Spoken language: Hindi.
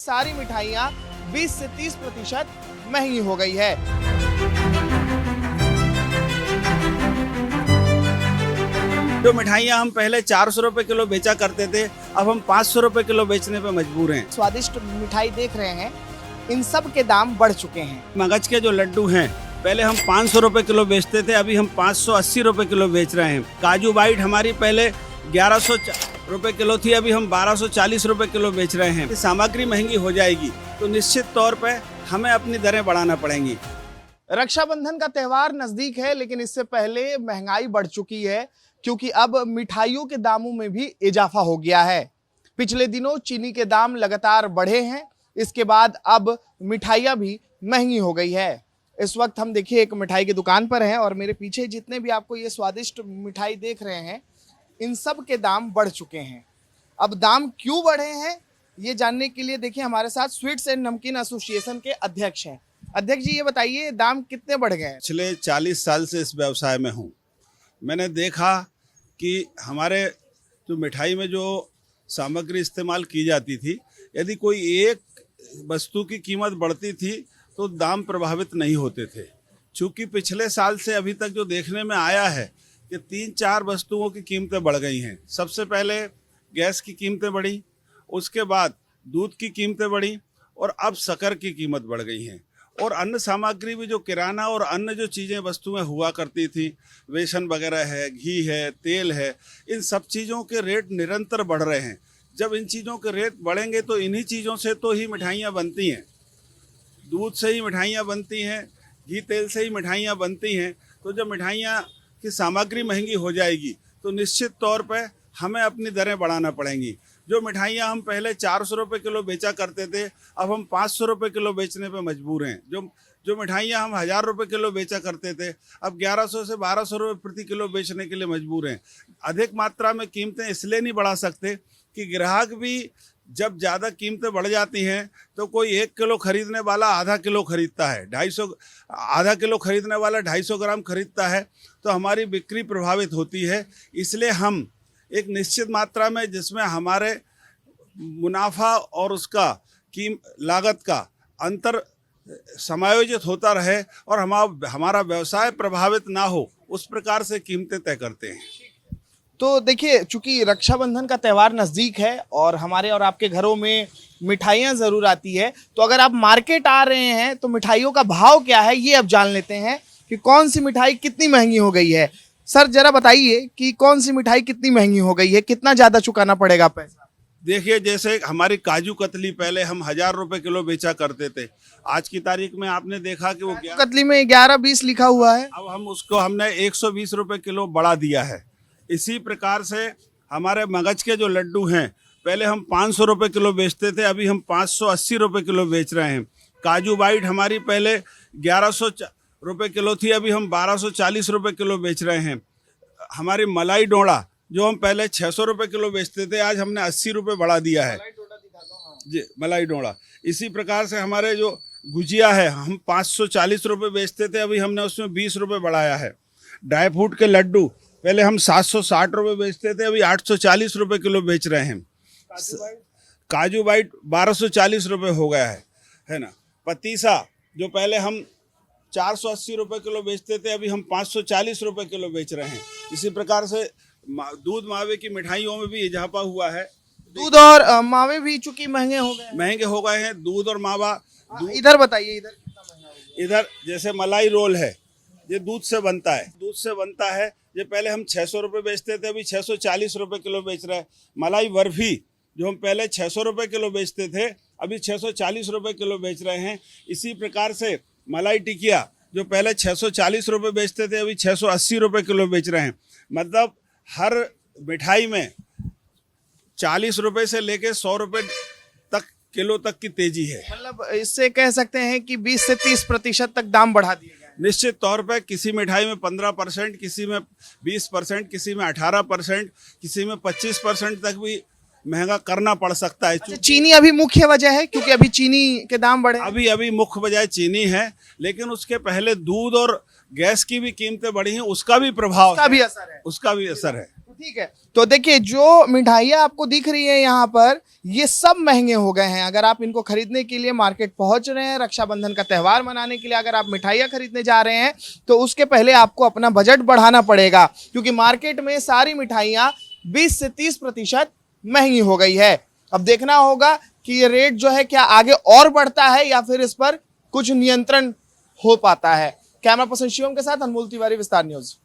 सारी मिठाइयाँ 20 से 30% महंगी हो गई है। जो मिठाइयाँ हम पहले 400 रुपए किलो बेचा करते थे, अब हम 500 रुपए किलो बेचने पे मजबूर हैं। स्वादिष्ट मिठाई देख रहे हैं, इन सब के दाम बढ़ चुके हैं। मगज के जो लड्डू हैं, पहले हम 500 रुपए किलो बेचते थे, अभी हम 580 रुपए किलो बेच रहे हैं। काजू बाइट हमारी पहले 1100 रुपए किलो थी, अभी हम 1240 रुपए किलो बेच रहे हैं। सामग्री महंगी हो जाएगी तो निश्चित तौर पे हमें अपनी दरें बढ़ाना पड़ेंगी। रक्षाबंधन का त्योहार नजदीक है, लेकिन इससे पहले महंगाई बढ़ चुकी है क्योंकि अब मिठाइयों के दामों में भी इजाफा हो गया है। पिछले दिनों चीनी के दाम लगातार बढ़े हैं, इसके बाद अब मिठाइयाँ भी महंगी हो गई है। इस वक्त हम देखिए एक मिठाई की दुकान पर हैं और मेरे पीछे जितने भी आपको ये स्वादिष्ट मिठाई देख रहे हैं, इन सब के दाम बढ़ चुके हैं। अब दाम क्यों बढ़े हैं ये जानने के लिए देखिए हमारे साथ स्वीट्स एंड नमकीन एसोसिएशन के अध्यक्ष हैं। अध्यक्ष जी, ये बताइए दाम कितने बढ़ गए हैं? पिछले 40 साल से इस व्यवसाय में हूँ। मैंने देखा कि हमारे जो मिठाई में जो सामग्री इस्तेमाल की जाती थी, यदि कोई एक वस्तु की कीमत बढ़ती थी तो दाम प्रभावित नहीं होते थे। चूँकि पिछले साल से अभी तक जो देखने में आया है कि 3-4 वस्तुओं की कीमतें बढ़ गई हैं। सबसे पहले गैस की कीमतें बढ़ी, उसके बाद दूध की कीमतें बढ़ी और अब शक्कर की कीमत बढ़ गई हैं। और अन्य सामग्री भी जो किराना और अन्य जो चीज़ें वस्तुएं हुआ करती थी, बेसन वगैरह है, घी है, तेल है, इन सब चीज़ों के रेट निरंतर बढ़ रहे हैं। जब इन चीज़ों के रेट बढ़ेंगे तो इन्हीं चीज़ों से तो ही मिठाइयाँ बनती हैं। दूध से ही मिठाइयाँ बनती हैं, घी तेल से ही मिठाइयाँ बनती हैं। तो जब मिठाइयाँ की सामग्री महंगी हो जाएगी तो निश्चित तौर पे हमें अपनी दरें बढ़ाना पड़ेंगी। जो मिठाइयाँ हम पहले 400 रुपए किलो बेचा करते थे, अब हम 500 रुपए किलो बेचने पे मजबूर हैं। जो मिठाइयाँ हम 1000 रुपए किलो बेचा करते थे, अब 1100 से 1200 रुपए प्रति किलो बेचने के लिए मजबूर हैं। अधिक मात्रा में कीमतें इसलिए नहीं बढ़ा सकते कि ग्राहक भी जब ज़्यादा कीमतें बढ़ जाती हैं तो कोई 1 किलो खरीदने वाला आधा किलो खरीदता है, आधा किलो खरीदने वाला 250 ग्राम खरीदता है, तो हमारी बिक्री प्रभावित होती है। इसलिए हम एक निश्चित मात्रा में, जिसमें हमारे मुनाफा और उसका लागत का अंतर समायोजित होता रहे और हमारा व्यवसाय प्रभावित ना हो, उस प्रकार से कीमतें तय करते हैं। तो देखिए, चूंकि रक्षाबंधन का त्योहार नजदीक है और हमारे और आपके घरों में मिठाइयाँ जरूर आती है, तो अगर आप मार्केट आ रहे हैं तो मिठाइयों का भाव क्या है ये अब जान लेते हैं कि कौन सी मिठाई कितनी महंगी हो गई है। सर जरा बताइए कि कौन सी मिठाई कितनी महंगी हो गई है, कितना ज्यादा चुकाना पड़ेगा पैसा? देखिए, जैसे हमारी काजू कतली पहले हम 1000 रुपए किलो बेचा करते थे, आज की तारीख में आपने देखा कि वो कतली में 11-20 लिखा हुआ है, अब हमने 120 रुपए किलो बढ़ा दिया है। इसी प्रकार से हमारे मगज के जो लड्डू हैं, पहले हम 500 रुपए किलो बेचते थे, अभी हम 580 रुपए किलो बेच रहे हैं। काजू बाइट हमारी पहले 1100 रुपए किलो थी, अभी हम 1240 रुपए किलो बेच रहे हैं। हमारी मलाई डोड़ा जो हम पहले 600 रुपए किलो बेचते थे, आज हमने 80 रुपए बढ़ा दिया है जी, मलाई डोड़ा। इसी प्रकार से हमारे जो गुजिया है, हम 540 रुपए बेचते थे, अभी हमने उसमें 20 रुपए बढ़ाया है। ड्राई फ्रूट के लड्डू पहले हम 760 रुपए बेचते थे, अभी 840 रुपए किलो बेच रहे हैं। काजू बाइट 1240 रुपए हो गया है ना। पतीसा जो पहले हम 480 रुपए किलो बेचते थे, अभी हम 540 रुपए किलो बेच रहे हैं। इसी प्रकार से दूध मावे की मिठाइयों में भी इजाफा हुआ है। दूध और मावे भी चूंकि महंगे हो गए हैं। दूध और मावा इधर बताइए, इधर कितना महंगा हो गया? इधर जैसे मलाई रोल है, ये दूध से बनता है। ये पहले हम 600 रुपये बेचते थे, अभी 640 रुपये किलो बेच रहे हैं। मलाई बर्फी जो हम पहले 600 रुपये किलो बेचते थे, अभी 640 रुपये किलो बेच रहे हैं। इसी प्रकार से मलाई टिकिया जो पहले 640 रुपये बेचते थे, अभी 680 रुपये किलो बेच रहे हैं। मतलब हर मिठाई में 40 रुपये से लेके 100 रुपये तक किलो तक की तेजी है। मतलब इससे कह सकते हैं कि 20 से 30% तक दाम बढ़ा दिए गए। निश्चित तौर पर किसी मिठाई में 15%, किसी में 20%, किसी में 18%, किसी में 25% तक भी महंगा करना पड़ सकता है। अच्छा, चीनी अभी मुख्य वजह है क्योंकि अभी चीनी के दाम बढ़े? अभी मुख्य वजह चीनी है, लेकिन उसके पहले दूध और गैस की भी कीमतें बढ़ी हैं, उसका भी प्रभाव, उसका भी असर है। उसका भी असर है। ठीक है, तो देखिए जो मिठाइयाँ आपको दिख रही है यहाँ पर, ये सब महंगे हो गए हैं। अगर आप इनको खरीदने के लिए मार्केट पहुंच रहे हैं, रक्षाबंधन का त्यौहार मनाने के लिए अगर आप मिठाइयाँ खरीदने जा रहे हैं, तो उसके पहले आपको अपना बजट बढ़ाना पड़ेगा, क्योंकि मार्केट में सारी मिठाइयाँ 20 से 30% महंगी हो गई है। अब देखना होगा कि ये रेट जो है क्या आगे और बढ़ता है या फिर इस पर कुछ नियंत्रण हो पाता है। कैमरा पर्सन शिवम के साथ अनमोल तिवारी, विस्तार न्यूज।